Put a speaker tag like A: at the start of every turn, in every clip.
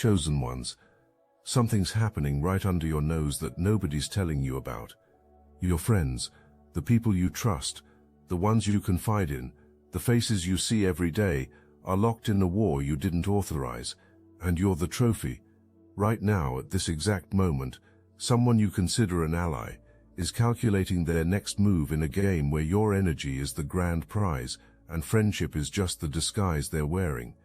A: chosen ones. Something's happening right under your nose that nobody's telling you about. Your friends, the people you trust, the ones you confide in, the faces you see every day, are locked in a war you didn't authorize, and you're the trophy. Right now, at this exact moment, someone you consider an ally is calculating their next move in a game where your energy is the grand prize and friendship is just the disguise they're wearing.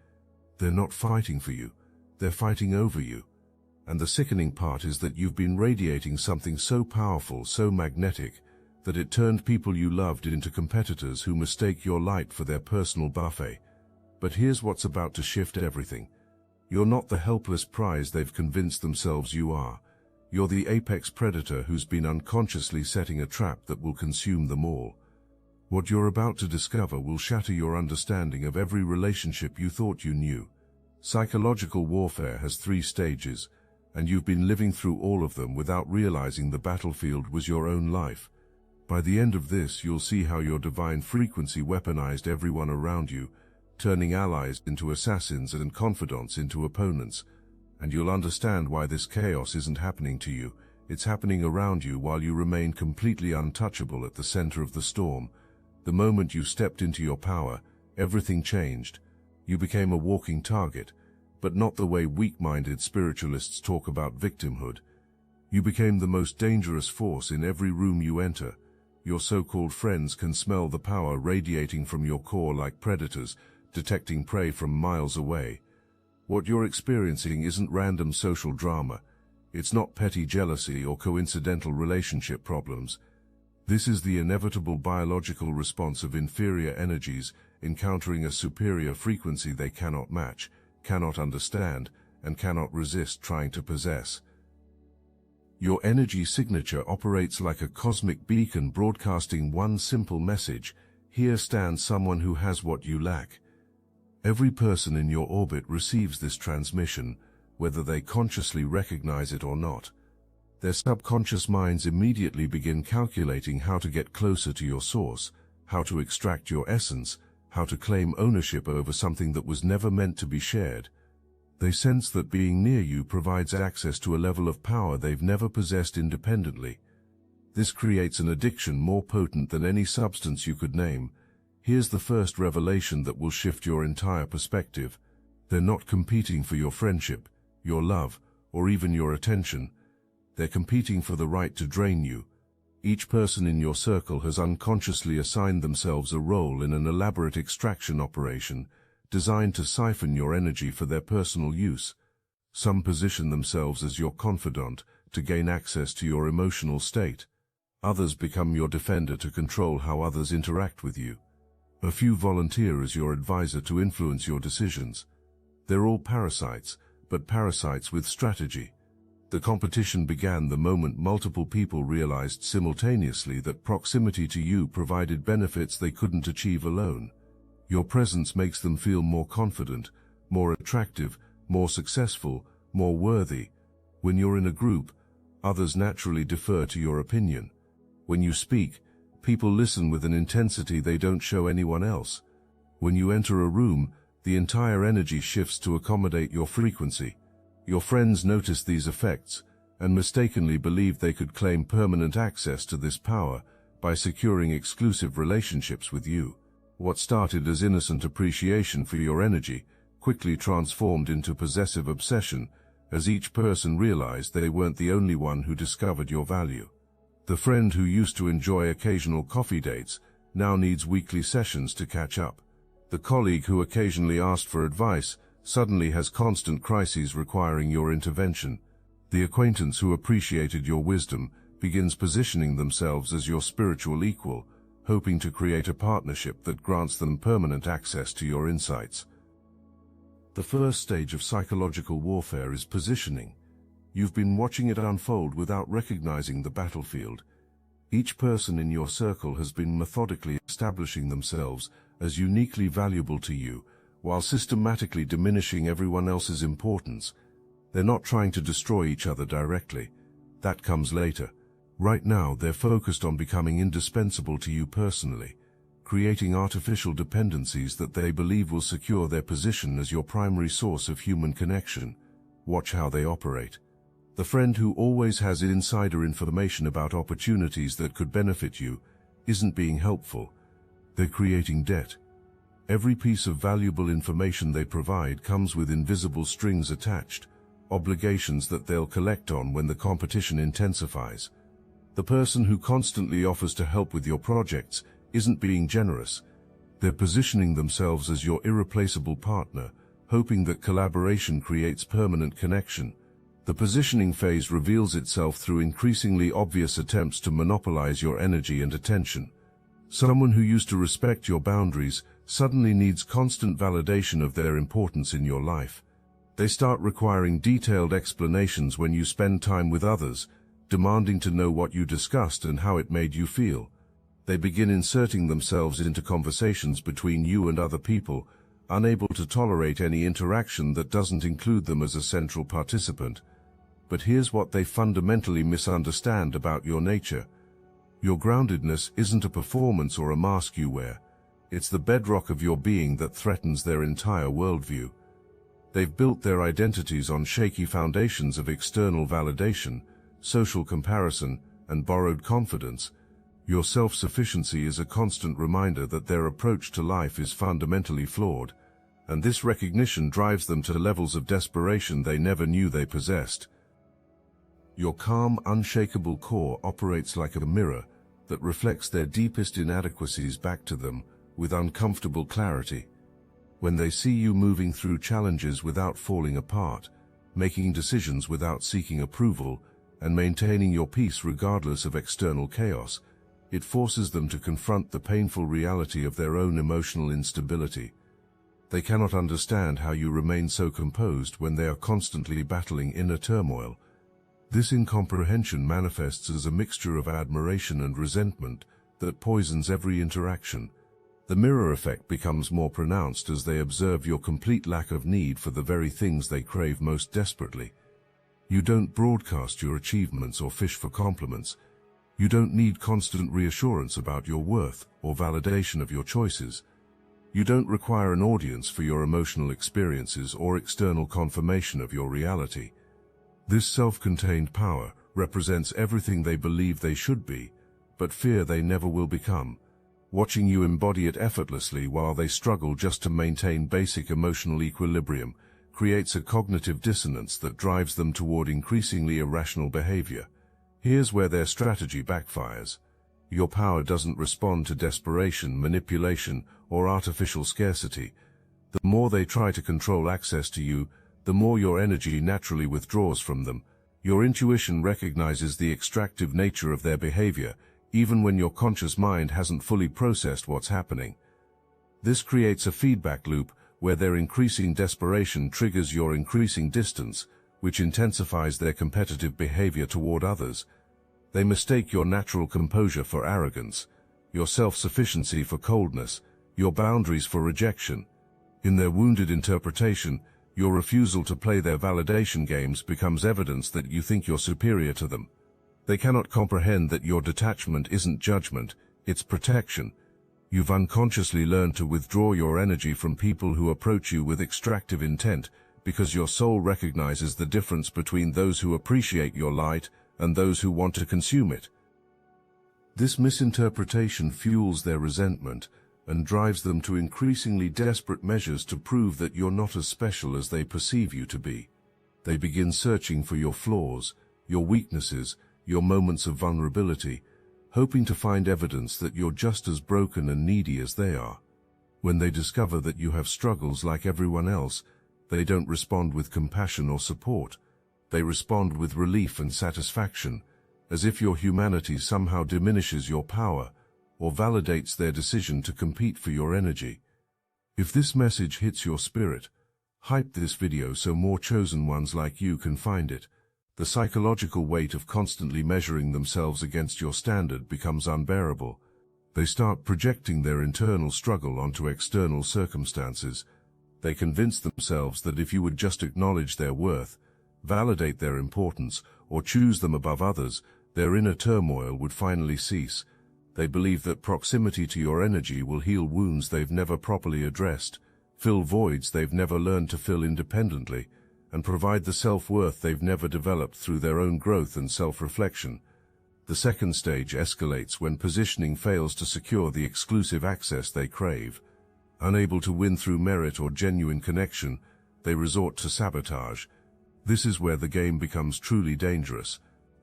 A: They're not fighting for you, they're fighting over you. And the sickening part is that you've been radiating something so powerful, so magnetic, that it turned people you loved into competitors who mistake your light for their personal buffet. But here's what's about to shift everything. You're not the helpless prize they've convinced themselves you are. You're the apex predator who's been unconsciously setting a trap that will consume them all. What you're about to discover will shatter your understanding of every relationship you thought you knew. Psychological warfare has 3 stages, and you've been living through all of them without realizing the battlefield was your own life. By the end of this, you'll see how your divine frequency weaponized everyone around you, turning allies into assassins and confidants into opponents. And you'll understand why this chaos isn't happening to you, it's happening around you while you remain completely untouchable at the center of the storm. The moment you stepped into your power, everything changed. You became a walking target, but not the way weak-minded spiritualists talk about victimhood. You became the most dangerous force in every room you enter. Your so-called friends can smell the power radiating from your core like predators, detecting prey from miles away. What you're experiencing isn't random social drama. It's not petty jealousy or coincidental relationship problems. This is the inevitable biological response of inferior energies encountering a superior frequency they cannot match, cannot understand, and cannot resist trying to possess. Your energy signature operates like a cosmic beacon broadcasting one simple message: here stands someone who has what you lack. Every person in your orbit receives this transmission, whether they consciously recognize it or not. Their subconscious minds immediately begin calculating how to get closer to your source, how to extract your essence, how to claim ownership over something that was never meant to be shared. They sense that being near you provides access to a level of power they've never possessed independently. This creates an addiction more potent than any substance you could name. Here's the first revelation that will shift your entire perspective. They're not competing for your friendship, your love, or even your attention. They're competing for the right to drain you. Each person in your circle has unconsciously assigned themselves a role in an elaborate extraction operation designed to siphon your energy for their personal use. Some position themselves as your confidant to gain access to your emotional state. Others become your defender to control how others interact with you. A few volunteer as your advisor to influence your decisions. They're all parasites, but parasites with strategy. The competition began the moment multiple people realized simultaneously that proximity to you provided benefits they couldn't achieve alone. Your presence makes them feel more confident, more attractive, more successful, more worthy. When you're in a group, others naturally defer to your opinion. When you speak, people listen with an intensity they don't show anyone else. When you enter a room, the entire energy shifts to accommodate your frequency. Your friends notice these effects and mistakenly believed they could claim permanent access to this power by securing exclusive relationships with you. What started as innocent appreciation for your energy quickly transformed into possessive obsession as each person realized they weren't the only one who discovered your value. The friend who used to enjoy occasional coffee dates now needs weekly sessions to catch up. The colleague who occasionally asked for advice suddenly has constant crises requiring your intervention. The acquaintance who appreciated your wisdom begins positioning themselves as your spiritual equal, hoping to create a partnership that grants them permanent access to your insights. The first stage of psychological warfare is positioning. You've been watching it unfold without recognizing the battlefield. Each person in your circle has been methodically establishing themselves as uniquely valuable to you, while systematically diminishing everyone else's importance. They're not trying to destroy each other directly. That comes later. Right now, they're focused on becoming indispensable to you personally, creating artificial dependencies that they believe will secure their position as your primary source of human connection. watch how they operate. The friend who always has insider information about opportunities that could benefit you isn't being helpful. They're creating debt. Every piece of valuable information they provide comes with invisible strings attached, obligations that they'll collect on when the competition intensifies. The person who constantly offers to help with your projects isn't being generous. They're positioning themselves as your irreplaceable partner, hoping that collaboration creates permanent connection. The positioning phase reveals itself through increasingly obvious attempts to monopolize your energy and attention. Someone who used to respect your boundaries suddenly needs constant validation of their importance in your life. They start requiring detailed explanations when you spend time with others, demanding to know what you discussed and how it made you feel. They begin inserting themselves into conversations between you and other people, unable to tolerate any interaction that doesn't include them as a central participant. But here's what they fundamentally misunderstand about your nature. Your groundedness isn't a performance or a mask you wear. It's the bedrock of your being that threatens their entire worldview. They've built their identities on shaky foundations of external validation, social comparison, and borrowed confidence. Your self-sufficiency is a constant reminder that their approach to life is fundamentally flawed, and this recognition drives them to levels of desperation they never knew they possessed. Your calm, unshakable core operates like a mirror that reflects their deepest inadequacies back to them with uncomfortable clarity. When they see you moving through challenges without falling apart, making decisions without seeking approval, and maintaining your peace regardless of external chaos, it forces them to confront the painful reality of their own emotional instability. They cannot understand how you remain so composed when they are constantly battling inner turmoil. This incomprehension manifests as a mixture of admiration and resentment that poisons every interaction. The mirror effect becomes more pronounced as they observe your complete lack of need for the very things they crave most desperately. You don't broadcast your achievements or fish for compliments. You don't need constant reassurance about your worth or validation of your choices. You don't require an audience for your emotional experiences or external confirmation of your reality. This self-contained power represents everything they believe they should be, but fear they never will become. Watching you embody it effortlessly while they struggle just to maintain basic emotional equilibrium creates a cognitive dissonance that drives them toward increasingly irrational behavior. Here's where their strategy backfires. Your power doesn't respond to desperation, manipulation, or artificial scarcity. The more they try to control access to you, the more your energy naturally withdraws from them. Your intuition recognizes the extractive nature of their behavior, even when your conscious mind hasn't fully processed what's happening. This creates a feedback loop where their increasing desperation triggers your increasing distance, which intensifies their competitive behavior toward others. They mistake your natural composure for arrogance, your self-sufficiency for coldness, your boundaries for rejection. In their wounded interpretation, your refusal to play their validation games becomes evidence that you think you're superior to them. They cannot comprehend that your detachment isn't judgment, it's protection. You've unconsciously learned to withdraw your energy from people who approach you with extractive intent, because your soul recognizes the difference between those who appreciate your light and those who want to consume it. This misinterpretation fuels their resentment and drives them to increasingly desperate measures to prove that you're not as special as they perceive you to be. They begin searching for your flaws, your weaknesses, your moments of vulnerability, hoping to find evidence that you're just as broken and needy as they are. When they discover that you have struggles like everyone else, they don't respond with compassion or support. They respond with relief and satisfaction, as if your humanity somehow diminishes your power or validates their decision to compete for your energy. If this message hits your spirit, hype this video so more chosen ones like you can find it. The psychological weight of constantly measuring themselves against your standard becomes unbearable. They start projecting their internal struggle onto external circumstances. They convince themselves that if you would just acknowledge their worth, validate their importance, or choose them above others, their inner turmoil would finally cease. They believe that proximity to your energy will heal wounds they've never properly addressed, fill voids they've never learned to fill independently, and provide the self-worth they've never developed through their own growth and self-reflection. The second stage escalates when positioning fails to secure the exclusive access they crave. Unable to win through merit or genuine connection, they resort to sabotage. This is where the game becomes truly dangerous.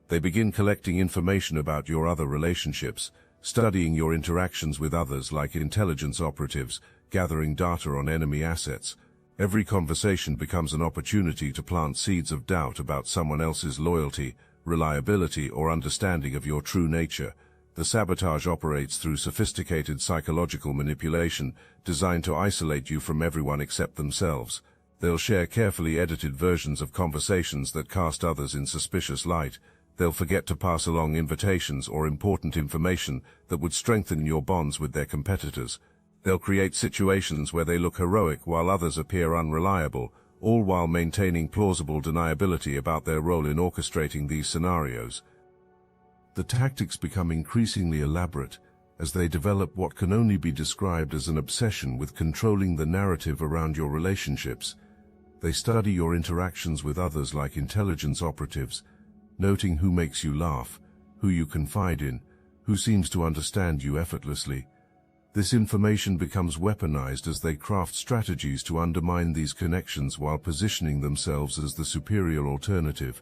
A: They begin collecting information about your other relationships, studying your interactions with others like intelligence operatives, gathering data on enemy assets. Every conversation becomes an opportunity to plant seeds of doubt about someone else's loyalty, reliability, or understanding of your true nature. The sabotage operates through sophisticated psychological manipulation designed to isolate you from everyone except themselves. They'll share carefully edited versions of conversations that cast others in suspicious light. They'll forget to pass along invitations or important information that would strengthen your bonds with their competitors. They'll create situations where they look heroic while others appear unreliable, all while maintaining plausible deniability about their role in orchestrating these scenarios. The tactics become increasingly elaborate as they develop what can only be described as an obsession with controlling the narrative around your relationships. They study your interactions with others like intelligence operatives, noting who makes you laugh, who you confide in, who seems to understand you effortlessly. This information becomes weaponized as they craft strategies to undermine these connections while positioning themselves as the superior alternative.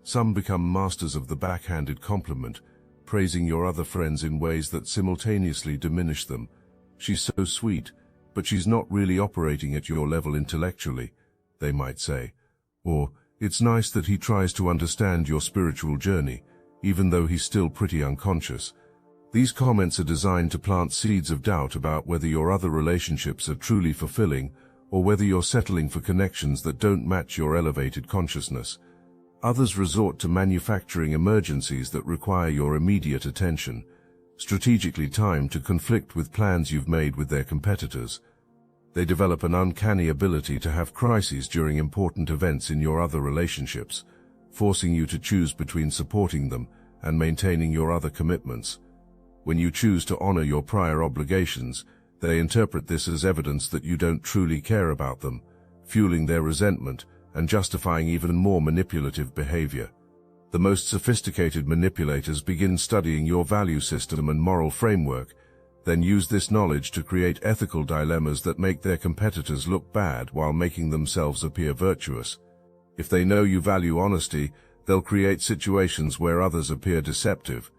A: Some become masters of the backhanded compliment, praising your other friends in ways that simultaneously diminish them. She's so sweet, but she's not really operating at your level intellectually, they might say. Or, it's nice that he tries to understand your spiritual journey, even though he's still pretty unconscious. These comments are designed to plant seeds of doubt about whether your other relationships are truly fulfilling, or whether you're settling for connections that don't match your elevated consciousness. Others resort to manufacturing emergencies that require your immediate attention, strategically timed to conflict with plans you've made with their competitors. They develop an uncanny ability to have crises during important events in your other relationships, forcing you to choose between supporting them and maintaining your other commitments. When you choose to honor your prior obligations, they interpret this as evidence that you don't truly care about them, fueling their resentment and justifying even more manipulative behavior. The most sophisticated manipulators begin studying your value system and moral framework, then use this knowledge to create ethical dilemmas that make their competitors look bad while making themselves appear virtuous. If they know you value honesty, they'll create situations where others appear deceptive.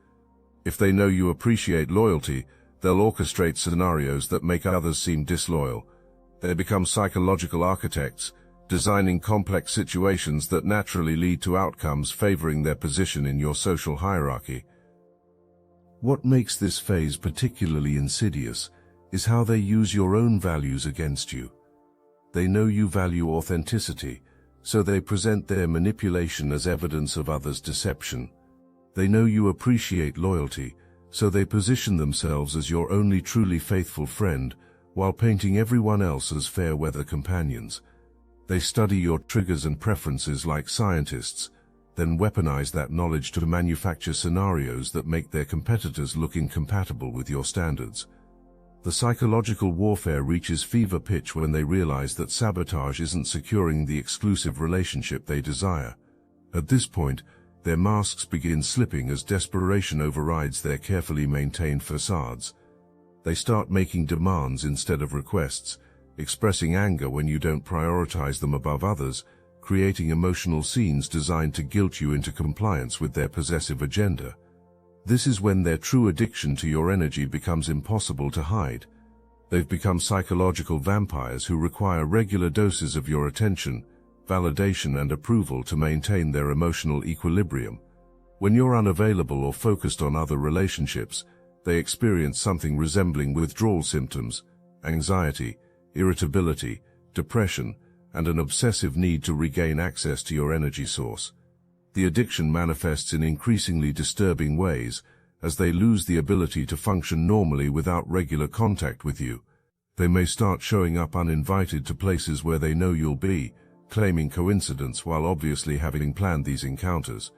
A: If they know you appreciate loyalty, they'll orchestrate scenarios that make others seem disloyal. They become psychological architects, designing complex situations that naturally lead to outcomes favoring their position in your social hierarchy. What makes this phase particularly insidious is how they use your own values against you. They know you value authenticity, so they present their manipulation as evidence of others' deception. They know you appreciate loyalty, so they position themselves as your only truly faithful friend, while painting everyone else as fair-weather companions. They study your triggers and preferences like scientists, then weaponize that knowledge to manufacture scenarios that make their competitors look incompatible with your standards. The psychological warfare reaches fever pitch when they realize that sabotage isn't securing the exclusive relationship they desire. At this point, their masks begin slipping as desperation overrides their carefully maintained facades. They start making demands instead of requests, expressing anger when you don't prioritize them above others, creating emotional scenes designed to guilt you into compliance with their possessive agenda. This is when their true addiction to your energy becomes impossible to hide. They've become psychological vampires who require regular doses of your attention, validation, and approval to maintain their emotional equilibrium. When you're unavailable or focused on other relationships, they experience something resembling withdrawal symptoms, anxiety, irritability, depression, and an obsessive need to regain access to your energy source. The addiction manifests in increasingly disturbing ways, as they lose the ability to function normally without regular contact with you. They may start showing up uninvited to places where they know you'll be, claiming coincidence while obviously having planned these encounters.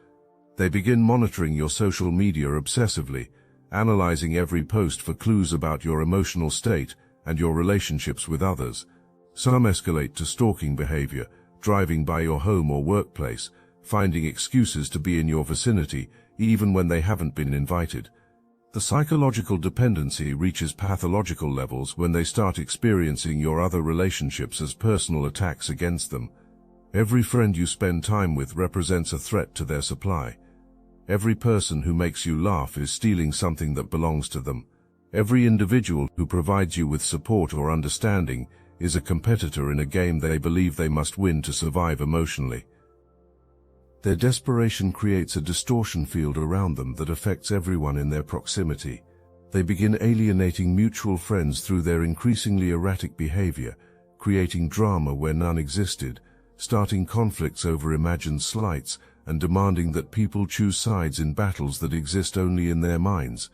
A: They begin monitoring your social media obsessively, analyzing every post for clues about your emotional state and your relationships with others. Some escalate to stalking behavior, driving by your home or workplace, finding excuses to be in your vicinity, even when they haven't been invited. The psychological dependency reaches pathological levels when they start experiencing your other relationships as personal attacks against them. Every friend you spend time with represents a threat to their supply. Every person who makes you laugh is stealing something that belongs to them. Every individual who provides you with support or understanding is a competitor in a game they believe they must win to survive emotionally. Their desperation creates a distortion field around them that affects everyone in their proximity. They begin alienating mutual friends through their increasingly erratic behavior, creating drama where none existed, starting conflicts over imagined slights, and demanding that people choose sides in battles that exist only in their minds.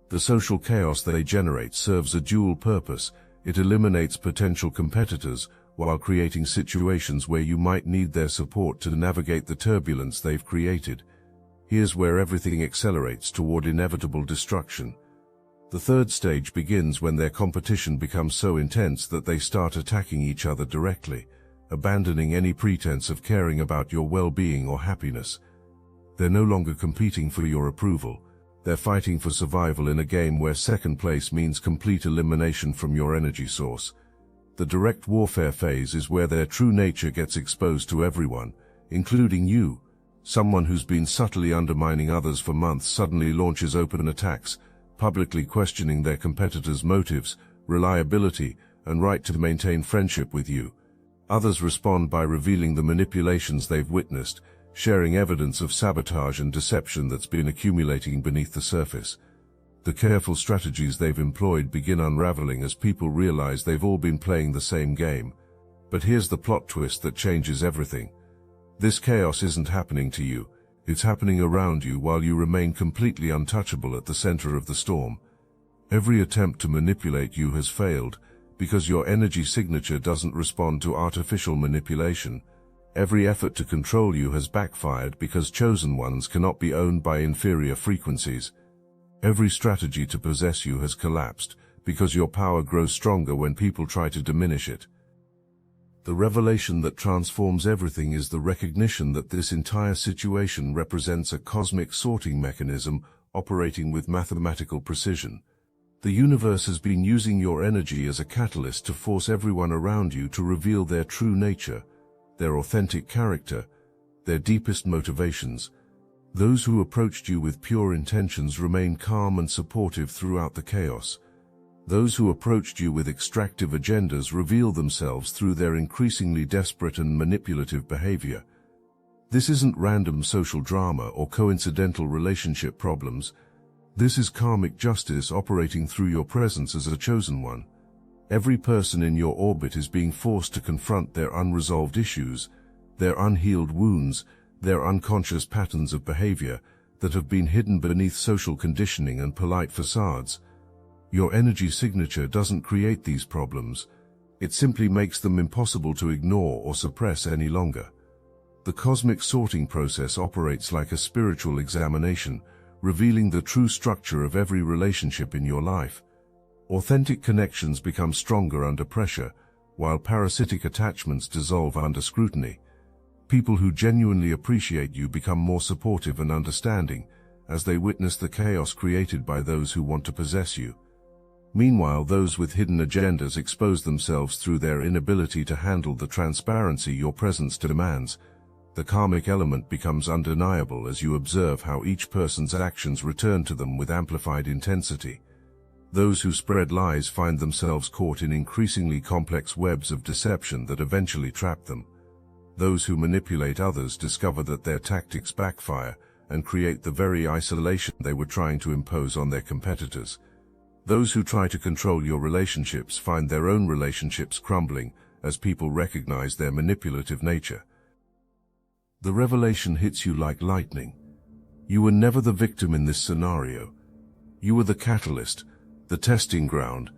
A: The social chaos they generate serves a dual purpose. It eliminates potential competitors, while creating situations where you might need their support to navigate the turbulence they've created. Here's where everything accelerates toward inevitable destruction. The third stage begins when their competition becomes so intense that they start attacking each other directly, abandoning any pretense of caring about your well-being or happiness. They're no longer competing for your approval. They're fighting for survival in a game where second place means complete elimination from your energy source. The direct warfare phase is where their true nature gets exposed to everyone, including you. Someone who's been subtly undermining others for months suddenly launches open attacks, publicly questioning their competitors' motives, reliability, and right to maintain friendship with you. Others respond by revealing the manipulations they've witnessed, sharing evidence of sabotage and deception that's been accumulating beneath the surface. The careful strategies they've employed begin unraveling as people realize they've all been playing the same game. But here's the plot twist that changes everything. This chaos isn't happening to you. It's happening around you while you remain completely untouchable at the center of the storm. Every attempt to manipulate you has failed, because your energy signature doesn't respond to artificial manipulation. Every effort to control you has backfired because chosen ones cannot be owned by inferior frequencies. Every strategy to possess you has collapsed, because your power grows stronger when people try to diminish it. The revelation that transforms everything is the recognition that this entire situation represents a cosmic sorting mechanism operating with mathematical precision. The universe has been using your energy as a catalyst to force everyone around you to reveal their true nature, their authentic character, their deepest motivations. Those who approached you with pure intentions remain calm and supportive throughout the chaos. Those who approached you with extractive agendas reveal themselves through their increasingly desperate and manipulative behavior. This isn't random social drama or coincidental relationship problems. This is karmic justice operating through your presence as a chosen one. Every person in your orbit is being forced to confront their unresolved issues, their unhealed wounds, their unconscious patterns of behavior that have been hidden beneath social conditioning and polite facades. Your energy signature doesn't create these problems. It simply makes them impossible to ignore or suppress any longer. The cosmic sorting process operates like a spiritual examination, revealing the true structure of every relationship in your life. Authentic connections become stronger under pressure, while parasitic attachments dissolve under scrutiny. People who genuinely appreciate you become more supportive and understanding as they witness the chaos created by those who want to possess you. Meanwhile, those with hidden agendas expose themselves through their inability to handle the transparency your presence demands. The karmic element becomes undeniable as you observe how each person's actions return to them with amplified intensity. Those who spread lies find themselves caught in increasingly complex webs of deception that eventually trap them. Those who manipulate others discover that their tactics backfire and create the very isolation they were trying to impose on their competitors. Those who try to control your relationships find their own relationships crumbling as people recognize their manipulative nature. The revelation hits you like lightning. You were never the victim in this scenario. You were the catalyst, the testing ground,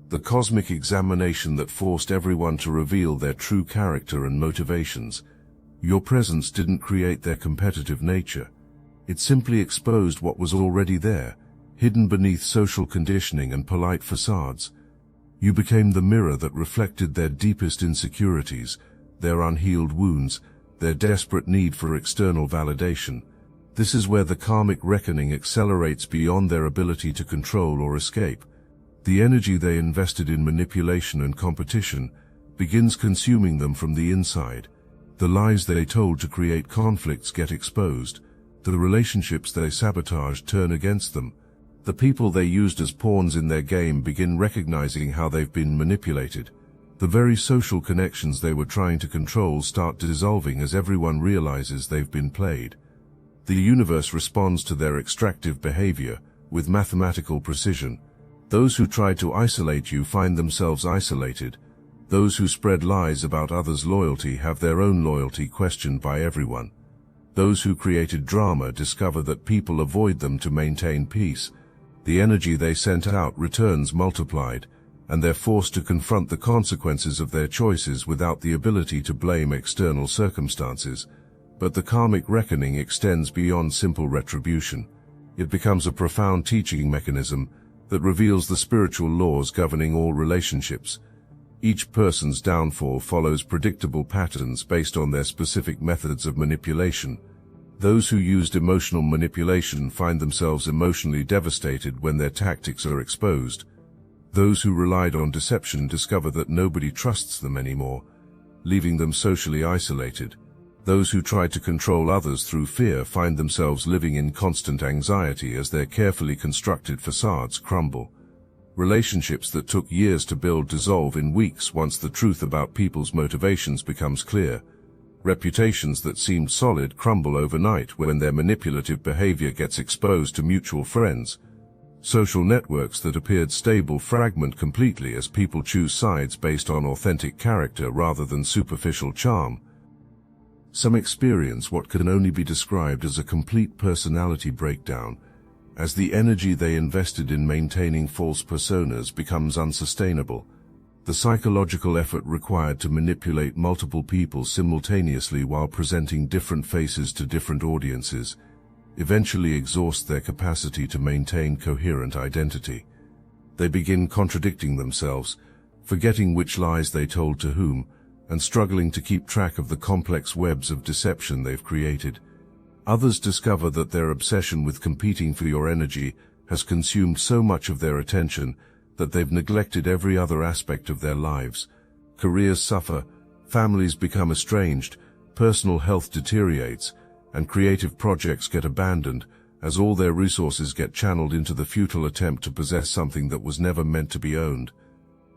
A: the cosmic examination that forced everyone to reveal their true character and motivations. Your presence didn't create their competitive nature. It simply exposed what was already there, hidden beneath social conditioning and polite facades. You became the mirror that reflected their deepest insecurities, their unhealed wounds, their desperate need for external validation. This is where the karmic reckoning accelerates beyond their ability to control or escape. The energy they invested in manipulation and competition begins consuming them from the inside. The lies they told to create conflicts get exposed. The relationships they sabotaged turn against them. The people they used as pawns in their game begin recognizing how they've been manipulated. The very social connections they were trying to control start dissolving as everyone realizes they've been played. The universe responds to their extractive behavior with mathematical precision. Those who tried to isolate you find themselves isolated. Those who spread lies about others' loyalty have their own loyalty questioned by everyone. Those who created drama discover that people avoid them to maintain peace. The energy they sent out returns multiplied, and they're forced to confront the consequences of their choices without the ability to blame external circumstances. But the karmic reckoning extends beyond simple retribution. It becomes a profound teaching mechanism that reveals the spiritual laws governing all relationships. Each person's downfall follows predictable patterns based on their specific methods of manipulation. Those who used emotional manipulation find themselves emotionally devastated when their tactics are exposed. Those who relied on deception discover that nobody trusts them anymore, leaving them socially isolated. Those who tried to control others through fear find themselves living in constant anxiety as their carefully constructed facades crumble. Relationships that took years to build dissolve in weeks once the truth about people's motivations becomes clear. Reputations that seemed solid crumble overnight when their manipulative behavior gets exposed to mutual friends. Social networks that appeared stable fragment completely as people choose sides based on authentic character rather than superficial charm. Some experience what can only be described as a complete personality breakdown, as the energy they invested in maintaining false personas becomes unsustainable. The psychological effort required to manipulate multiple people simultaneously while presenting different faces to different audiences eventually exhausts their capacity to maintain coherent identity. They begin contradicting themselves, forgetting which lies they told to whom, and struggling to keep track of the complex webs of deception they've created. Others discover that their obsession with competing for your energy has consumed so much of their attention that they've neglected every other aspect of their lives. Careers suffer, families become estranged, personal health deteriorates, and creative projects get abandoned as all their resources get channeled into the futile attempt to possess something that was never meant to be owned.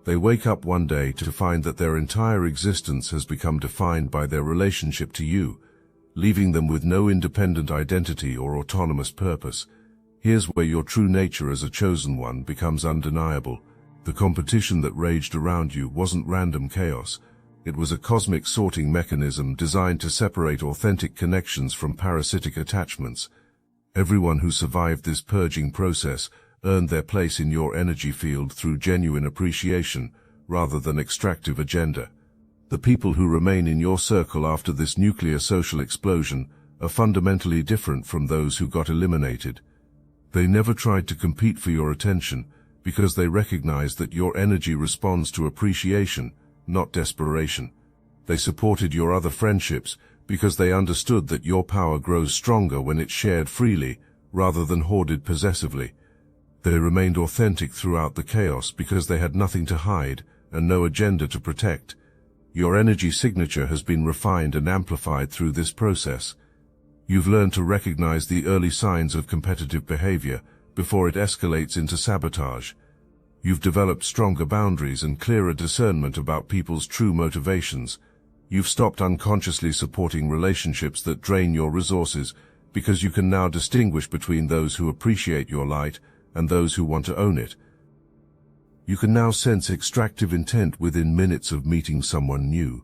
A: They wake up one day to find that their entire existence has become defined by their relationship to you, leaving them with no independent identity or autonomous purpose. Here's where your true nature as a chosen one becomes undeniable. The competition that raged around you wasn't random chaos. It was a cosmic sorting mechanism designed to separate authentic connections from parasitic attachments. Everyone who survived this purging process earned their place in your energy field through genuine appreciation rather than extractive agenda. The people who remain in your circle after this nuclear social explosion are fundamentally different from those who got eliminated. They never tried to compete for your attention because they recognized that your energy responds to appreciation, not desperation. They supported your other friendships because they understood that your power grows stronger when it's shared freely rather than hoarded possessively. They remained authentic throughout the chaos because they had nothing to hide and no agenda to protect. Your energy signature has been refined and amplified through this process. You've learned to recognize the early signs of competitive behavior before it escalates into sabotage. You've developed stronger boundaries and clearer discernment about people's true motivations. You've stopped unconsciously supporting relationships that drain your resources because you can now distinguish between those who appreciate your light and those who want to own it. You can now sense extractive intent within minutes of meeting someone new.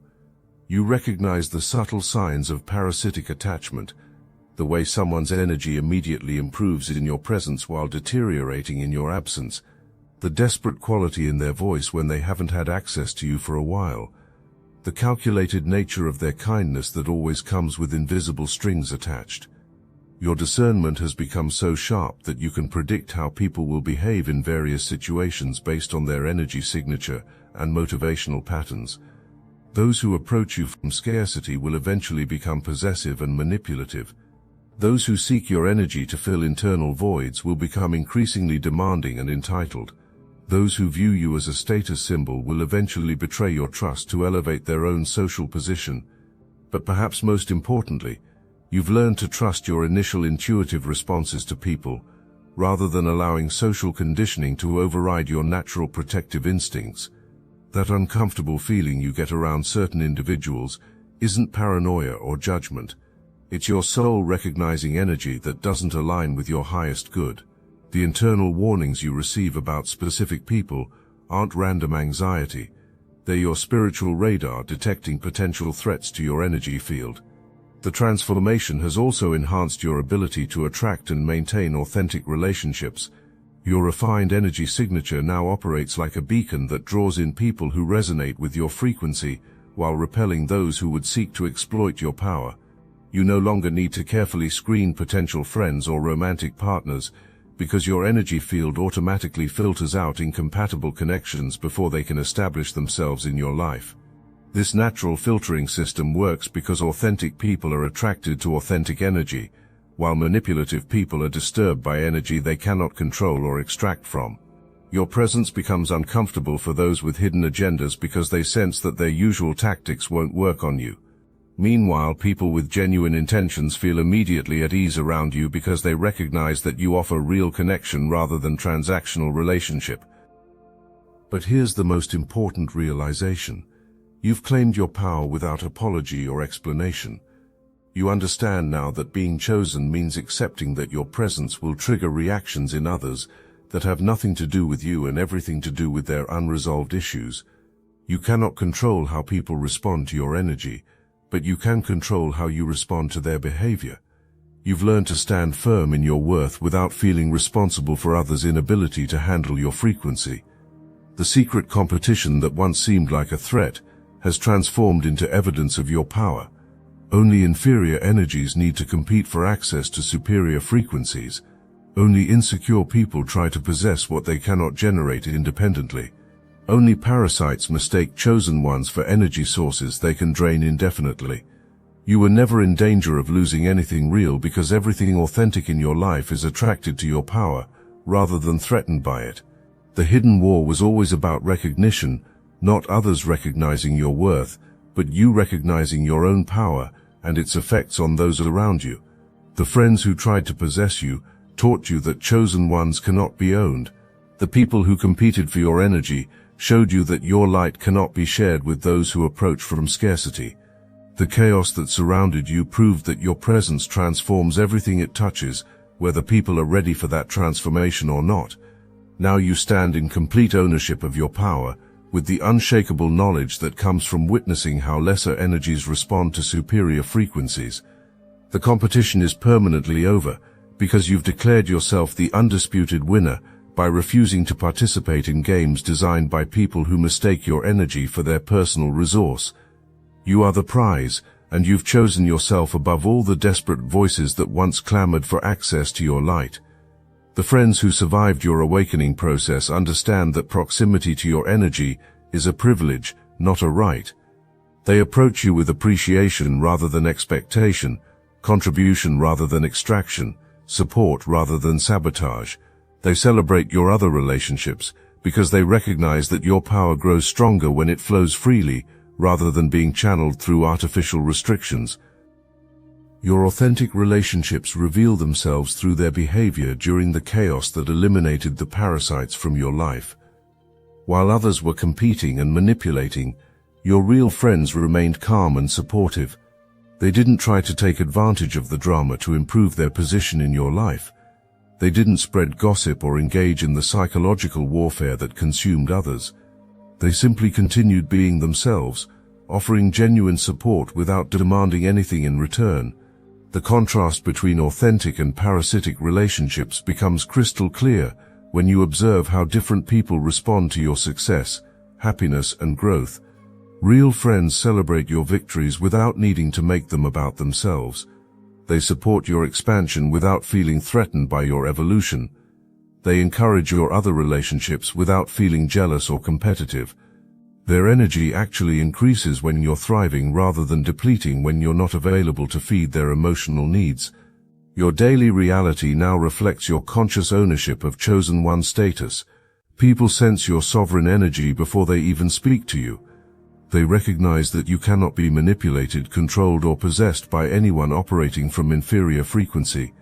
A: You recognize the subtle signs of parasitic attachment, the way someone's energy immediately improves in your presence while deteriorating in your absence, the desperate quality in their voice when they haven't had access to you for a while, the calculated nature of their kindness that always comes with invisible strings attached. Your discernment has become so sharp that you can predict how people will behave in various situations based on their energy signature and motivational patterns. Those who approach you from scarcity will eventually become possessive and manipulative. Those who seek your energy to fill internal voids will become increasingly demanding and entitled. Those who view you as a status symbol will eventually betray your trust to elevate their own social position. But perhaps most importantly, you've learned to trust your initial intuitive responses to people, rather than allowing social conditioning to override your natural protective instincts. That uncomfortable feeling you get around certain individuals isn't paranoia or judgment. It's your soul recognizing energy that doesn't align with your highest good. The internal warnings you receive about specific people aren't random anxiety. They're your spiritual radar detecting potential threats to your energy field. The transformation has also enhanced your ability to attract and maintain authentic relationships. Your refined energy signature now operates like a beacon that draws in people who resonate with your frequency while repelling those who would seek to exploit your power. You no longer need to carefully screen potential friends or romantic partners, because your energy field automatically filters out incompatible connections before they can establish themselves in your life. This natural filtering system works because authentic people are attracted to authentic energy, while manipulative people are disturbed by energy they cannot control or extract from. Your presence becomes uncomfortable for those with hidden agendas because they sense that their usual tactics won't work on you. Meanwhile, people with genuine intentions feel immediately at ease around you because they recognize that you offer real connection rather than transactional relationship. But here's the most important realization. You've claimed your power without apology or explanation. You understand now that being chosen means accepting that your presence will trigger reactions in others that have nothing to do with you and everything to do with their unresolved issues. You cannot control how people respond to your energy, but you can control how you respond to their behavior. You've learned to stand firm in your worth without feeling responsible for others' inability to handle your frequency. The secret competition that once seemed like a threat has transformed into evidence of your power. Only inferior energies need to compete for access to superior frequencies. Only insecure people try to possess what they cannot generate independently. Only parasites mistake chosen ones for energy sources they can drain indefinitely. You were never in danger of losing anything real because everything authentic in your life is attracted to your power, rather than threatened by it. The hidden war was always about recognition, not others recognizing your worth, but you recognizing your own power and its effects on those around you. The friends who tried to possess you taught you that chosen ones cannot be owned. The people who competed for your energy showed you that your light cannot be shared with those who approach from scarcity. The chaos that surrounded you proved that your presence transforms everything it touches, whether people are ready for that transformation or not. Now you stand in complete ownership of your power, with the unshakable knowledge that comes from witnessing how lesser energies respond to superior frequencies. The competition is permanently over, because you've declared yourself the undisputed winner by refusing to participate in games designed by people who mistake your energy for their personal resource. You are the prize, and you've chosen yourself above all the desperate voices that once clamored for access to your light. The friends who survived your awakening process understand that proximity to your energy is a privilege, not a right. They approach you with appreciation rather than expectation, contribution rather than extraction, support rather than sabotage. They celebrate your other relationships because they recognize that your power grows stronger when it flows freely rather than being channeled through artificial restrictions. Your authentic relationships reveal themselves through their behavior during the chaos that eliminated the parasites from your life. While others were competing and manipulating, your real friends remained calm and supportive. They didn't try to take advantage of the drama to improve their position in your life. They didn't spread gossip or engage in the psychological warfare that consumed others. They simply continued being themselves, offering genuine support without demanding anything in return. The contrast between authentic and parasitic relationships becomes crystal clear when you observe how different people respond to your success, happiness, and growth. Real friends celebrate your victories without needing to make them about themselves. They support your expansion without feeling threatened by your evolution. They encourage your other relationships without feeling jealous or competitive. Their energy actually increases when you're thriving rather than depleting when you're not available to feed their emotional needs. Your daily reality now reflects your conscious ownership of Chosen One status. People sense your sovereign energy before they even speak to you. They recognize that you cannot be manipulated, controlled, or possessed by anyone operating from inferior frequency.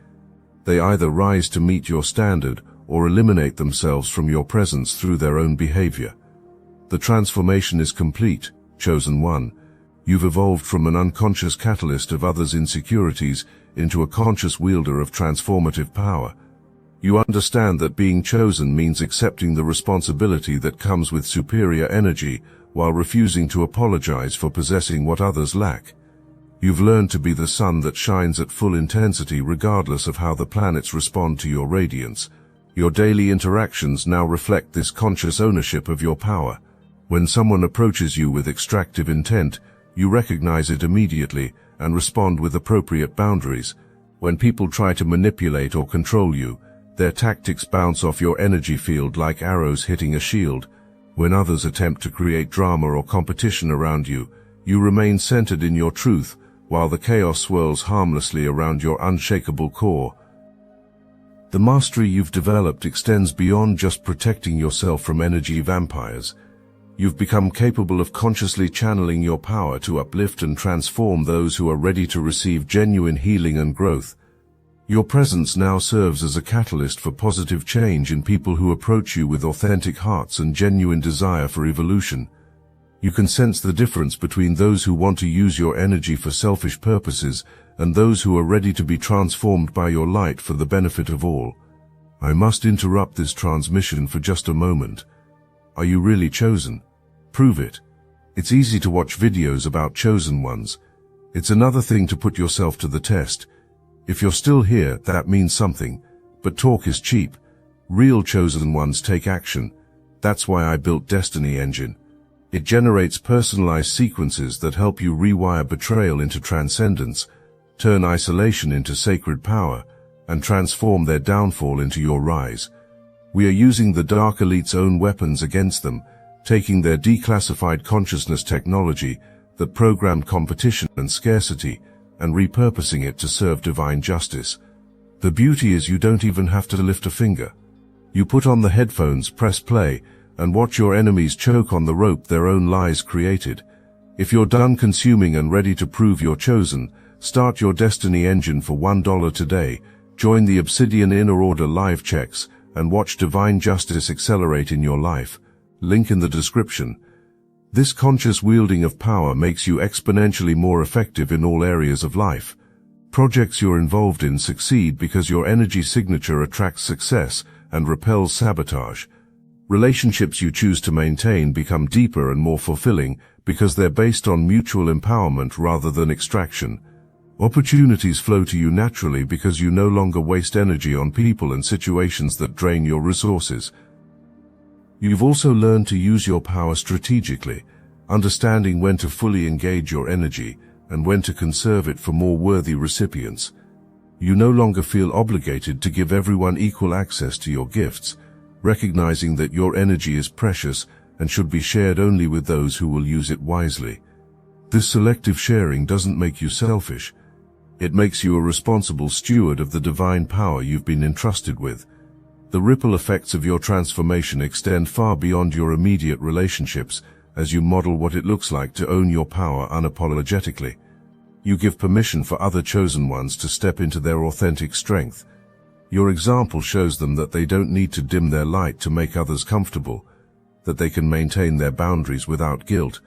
A: They either rise to meet your standard or eliminate themselves from your presence through their own behavior. The transformation is complete, Chosen One. You've evolved from an unconscious catalyst of others' insecurities into a conscious wielder of transformative power. You understand that being chosen means accepting the responsibility that comes with superior energy while refusing to apologize for possessing what others lack. You've learned to be the sun that shines at full intensity regardless of how the planets respond to your radiance. Your daily interactions now reflect this conscious ownership of your power. When someone approaches you with extractive intent, you recognize it immediately and respond with appropriate boundaries. When people try to manipulate or control you, their tactics bounce off your energy field like arrows hitting a shield. When others attempt to create drama or competition around you, you remain centered in your truth, while the chaos swirls harmlessly around your unshakable core. The mastery you've developed extends beyond just protecting yourself from energy vampires. You've become capable of consciously channeling your power to uplift and transform those who are ready to receive genuine healing and growth. Your presence now serves as a catalyst for positive change in people who approach you with authentic hearts and genuine desire for evolution. You can sense the difference between those who want to use your energy for selfish purposes and those who are ready to be transformed by your light for the benefit of all. I must interrupt this transmission for just a moment. Are you really chosen? Prove it. It's easy to watch videos about chosen ones. It's another thing to put yourself to the test. If you're still here, that means something. But talk is cheap. Real chosen ones take action. That's why I built Destiny Engine. It generates personalized sequences that help you rewire betrayal into transcendence, turn isolation into sacred power, and transform their downfall into your rise. We are using the Dark Elite's own weapons against them, taking their declassified consciousness technology that programmed competition and scarcity and repurposing it to serve divine justice. The beauty is you don't even have to lift a finger. You put on the headphones, press play, and watch your enemies choke on the rope their own lies created. If you're done consuming and ready to prove you're chosen, start your Destiny Engine for $1 today, join the Obsidian Inner Order live checks, and watch divine justice accelerate in your life. Link in the description. This conscious wielding of power makes you exponentially more effective in all areas of life. Projects you're involved in succeed because your energy signature attracts success and repels sabotage. Relationships you choose to maintain become deeper and more fulfilling because they're based on mutual empowerment rather than extraction. Opportunities flow to you naturally because you no longer waste energy on people and situations that drain your resources. You've also learned to use your power strategically, understanding when to fully engage your energy and when to conserve it for more worthy recipients. You no longer feel obligated to give everyone equal access to your gifts, recognizing that your energy is precious and should be shared only with those who will use it wisely. This selective sharing doesn't make you selfish. It makes you a responsible steward of the divine power you've been entrusted with. The ripple effects of your transformation extend far beyond your immediate relationships as you model what it looks like to own your power unapologetically. You give permission for other chosen ones to step into their authentic strength. Your example shows them that they don't need to dim their light to make others comfortable, that they can maintain their boundaries without guilt,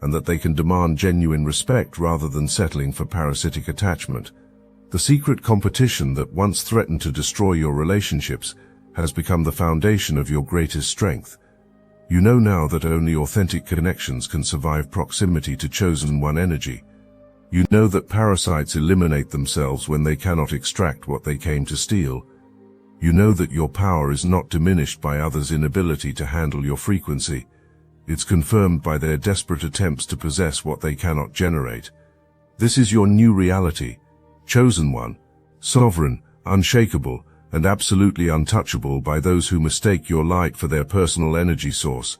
A: and that they can demand genuine respect rather than settling for parasitic attachment. The secret competition that once threatened to destroy your relationships has become the foundation of your greatest strength. You know now that only authentic connections can survive proximity to chosen one energy. You know that parasites eliminate themselves when they cannot extract what they came to steal. You know that your power is not diminished by others' inability to handle your frequency. It's confirmed by their desperate attempts to possess what they cannot generate. This is your new reality. Chosen one, sovereign, unshakable, and absolutely untouchable by those who mistake your light for their personal energy source.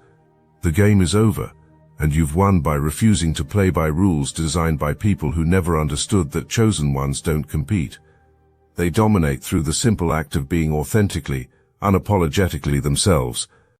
A: The game is over. And you've won by refusing to play by rules designed by people who never understood that chosen ones don't compete. They dominate through the simple act of being authentically, unapologetically themselves,